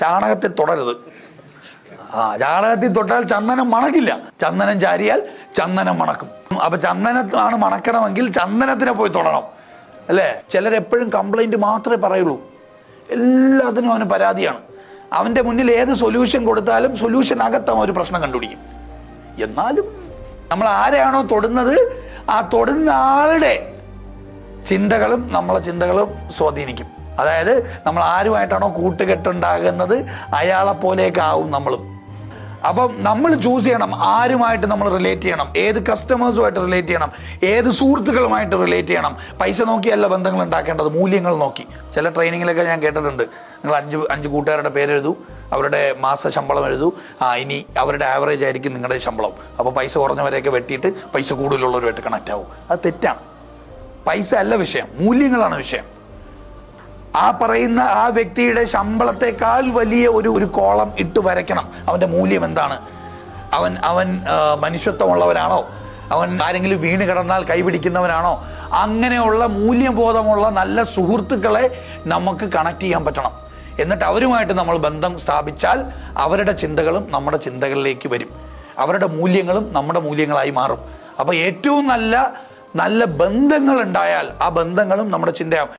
ചാണകത്തിൽ തൊടരുത്. ചാണകത്തിൽ തൊട്ടാൽ ചന്ദനം മണക്കില്ല. ചന്ദനം ചാരിയാൽ ചന്ദനം മണക്കും. അപ്പൊ ചന്ദനത്താണ് മണക്കണമെങ്കിൽ ചന്ദനത്തിനെ പോയി തൊടണം, അല്ലേ? ചിലരെപ്പോഴും കംപ്ലൈന്റ് മാത്രമേ പറയുള്ളൂ, എല്ലാത്തിനും അവന് പരാതിയാണ്. അവന്റെ മുന്നിൽ ഏത് സൊല്യൂഷൻ കൊടുത്താലും സൊല്യൂഷനകത്ത് അവൻ ഒരു പ്രശ്നം കണ്ടുപിടിക്കും. എന്നാലും നമ്മൾ ആരെയാണോ തൊടുന്നത്, ആ തൊടുന്ന ആളുടെ ചിന്തകളും നമ്മളെ ചിന്തകളും സ്വാധീനിക്കും. അതായത് നമ്മൾ ആരുമായിട്ടാണോ കൂട്ടുകെട്ടുണ്ടാകുന്നത് അയാളെ പോലെയൊക്കെ ആവും നമ്മളും. അപ്പം നമ്മൾ ചൂസ് ചെയ്യണം ആരുമായിട്ട് നമ്മൾ റിലേറ്റ് ചെയ്യണം, ഏത് കസ്റ്റമേഴ്സുമായിട്ട് റിലേറ്റ് ചെയ്യണം, ഏത് സുഹൃത്തുക്കളുമായിട്ട് റിലേറ്റ് ചെയ്യണം. പൈസ നോക്കിയല്ല ബന്ധങ്ങൾ ഉണ്ടാക്കേണ്ടത്, മൂല്യങ്ങൾ നോക്കി. ചില ട്രെയിനിങ്ങിലൊക്കെ ഞാൻ കേട്ടിട്ടുണ്ട്, നിങ്ങൾ അഞ്ച് കൂട്ടുകാരുടെ പേരെഴുതൂ, അവരുടെ മാസ ശമ്പളം എഴുതൂ, ഇനി അവരുടെ ആവറേജ് ആയിരിക്കും നിങ്ങളുടെ ശമ്പളം. അപ്പോൾ പൈസ കുറഞ്ഞവരെയൊക്കെ വെട്ടിയിട്ട് പൈസ കൂടുതലുള്ളവരുമായിട്ട് കണക്റ്റ് ആവും. അത് തെറ്റാണ്. പൈസ അല്ല വിഷയം, മൂല്യങ്ങളാണ് വിഷയം. ആ പറയുന്ന ആ വ്യക്തിയുടെ ശമ്പളത്തെക്കാൾ വലിയ ഒരു കോളം ഇട്ട് വരയ്ക്കണം. അവന്റെ മൂല്യം എന്താണ്? അവൻ മനുഷ്യത്വമുള്ളവനാണോ? അവൻ ആരെങ്കിലും വീണ് കിടന്നാൽ കൈപിടിക്കുന്നവനാണോ? അങ്ങനെയുള്ള മൂല്യബോധമുള്ള നല്ല സുഹൃത്തുക്കളെ നമുക്ക് കണക്ട് ചെയ്യാൻ പറ്റണം. എന്നിട്ട് അവരുമായിട്ട് നമ്മൾ ബന്ധം സ്ഥാപിച്ചാൽ അവരുടെ ചിന്തകളും നമ്മുടെ ചിന്തകളിലേക്ക് വരും, അവരുടെ മൂല്യങ്ങളും നമ്മുടെ മൂല്യങ്ങളായി മാറും. അപ്പൊ ഏറ്റവും നല്ല ബന്ധങ്ങൾ ഉണ്ടായാൽ ആ ബന്ധങ്ങളും നമ്മുടെ ചിന്തയാവും.